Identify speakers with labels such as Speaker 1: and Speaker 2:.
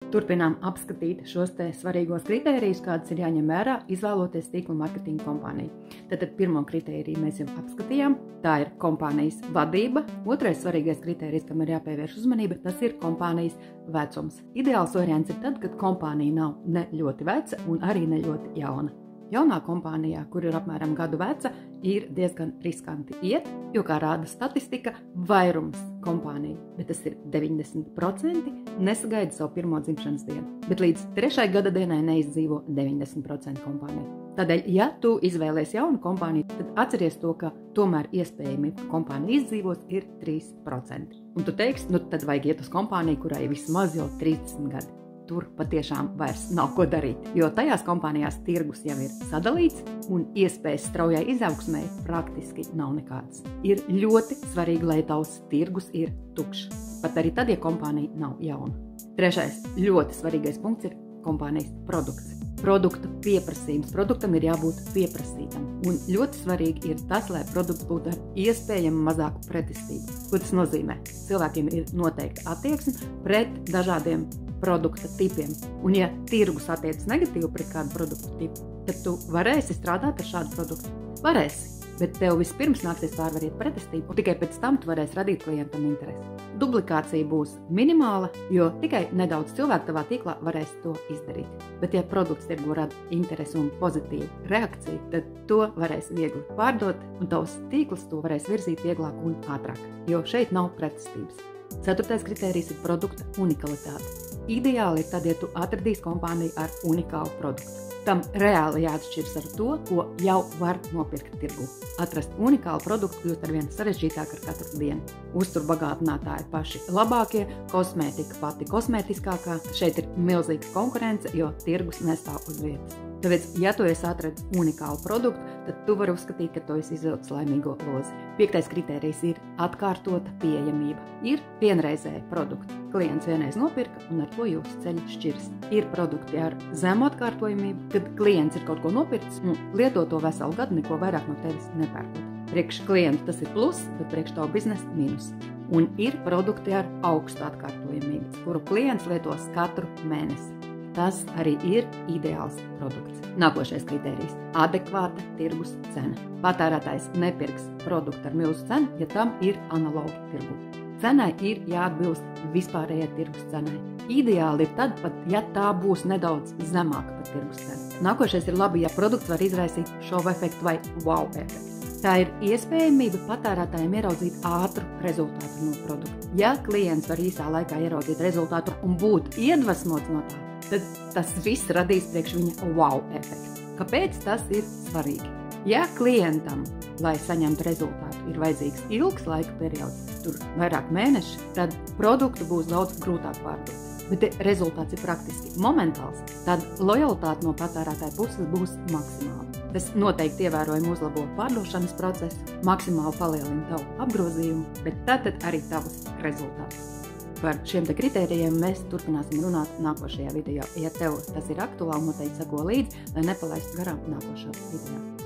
Speaker 1: Turpinām apskatīt šos te svarīgos kritērijus, kādas ir jāņem vērā, izvēloties tīkla marketinga kompāniju. Tātad pirmo kritēriju mēs jau apskatījām, tā ir kompānijas vadība. Otrais svarīgais kritērijs, kam ir jāpievērš uzmanība, tas ir kompānijas vecums. Ideāls variants ir tad, kad kompānija nav ne ļoti veca un arī ne ļoti jauna. Jaunā kompānijā, kur ir apmēram gadu veca, ir diezgan riskanti iet, jo, kā rāda statistika, vairums kompāniju, bet tas ir 90%, nesagaida savu pirmo dzimšanas dienu, bet līdz 3. gada dienai neizdzīvo 90% kompāniju. Tādēļ, ja tu izvēlies jaunu kompāniju, tad atceries to, ka tomēr iespējamība, ka kompānija izdzīvos, ir 3%. Un tu teiksi, tad vajag iet uz kompāniju, kurai vismaz jau 30 gadi. Tur patiešām vairs nav ko darīt, jo tajās kompānijās tirgus jau ir sadalīts un iespējas straujai izaugsmai praktiski nav nekādas. Ir ļoti svarīgi, lai tavs tirgus ir tukšs, pat arī tad, ja kompānija nav jauna. Trešais ļoti svarīgais punkts ir kompānijas produkts. Produkta pieprasījums. Produktam ir jābūt pieprasītam. Un ļoti svarīgi ir tas, lai produkts būtu ar iespējami mazāku pretestību. Ko tas nozīmē? Cilvēkiem ir noteikta attieksme pret dažādiem produkta tipiem. Un ja tirgus attiecas negatīvi pret kādu produktu tipu, tad tu varēsi strādāt ar šādu produktu. Varēsi, bet tev vispirms nāksies pārvarēt pretestību, un tikai pēc tam tu varēsi radīt klientam interesi. Duplikācija būs minimāla, jo tikai nedaudz cilvēku tavā tīklā varēs to izdarīt. Bet ja produkts tirgo rada interesi un pozitīvu reakciju, tad to varēs viegli pārdot, un tavs tīkls to varēs virzīt vieglāk un ātrāk, jo šeit nav pretestības. 4. kritērijs ir produkta unikalitāte. Ideāli ir tad, ja tu atradīsi kompāniju ar unikālu produktu. Tam reāli jāatšķiras ar to, ko jau var nopirkt tirgu. Atrast unikālu produktu kļūst arvien sarežģītāk ar katru dienu. Uzturbagātinātāji paši labākie, kosmētika pati kosmētiskākā. Šeit ir milzīga konkurence, jo tirgus nestāv uz vietas. Tāpēc, ja tu esi atradis unikālu produktu, tad tu vari uzskatīt, ka tu esi izvilcis laimīgo lozi. 5. kritērijs ir atkārtota pieejamība. Ir vienreizēji produkti. Klients vienreiz nopirka un ar to jūsu ceļi šķirs. Ir produkti ar zemu atkārtojamību, kad klients ir kaut ko nopircis un lieto to veselu gadu, neko vairāk no tevis nepērkot. Priekš klientu tas ir plus, bet priekš tavu biznesu mīnus. Un ir produkti ar augstu atkārtojamību, kuru klients lietos katru mēnesi. Tas arī ir ideāls produkts. Nākošais kritērijs – adekvāta tirgus cena. Patērētājs nepirks produktu ar milzu cenu, ja tam ir analogi tirgu. Cenai ir jāatbilst vispārējai tirgus cenai. Ideāli ir tad, pat ja tā būs nedaudz zemāka par tirgus cenu. Nākošais ir labi, ja produkts var izraisīt šovu efektu vai wow efektu. Tā ir iespējamība patērētājiem ieraudzīt ātru rezultātu no produkta. Ja klients var īsā laikā ieraudzīt rezultātu un būt iedvesmots no tā, tad tas viss radīs priekš viņa wow efektu. Kāpēc tas ir svarīgi? Ja klientam, lai saņemtu rezultātu, ir vajadzīgs ilgs laika periods, tur vairāk mēneši, tad produktu būs daudz grūtāk pārdot. Bet rezultāts ir praktiski momentāls, tad lojalitāte no patērētāja puses būs maksimāla. Tas noteikti ievērojami uzlabo pārdošanas procesu, maksimāli palielina tavu apgrozījumu, bet tad arī tavus rezultātus. Par šiem te kritērijiem mēs turpināsim runāt nākošajā video. Ja tev tas ir aktuāli, noteikti seko līdzi, lai nepalaistu garām nākošo video.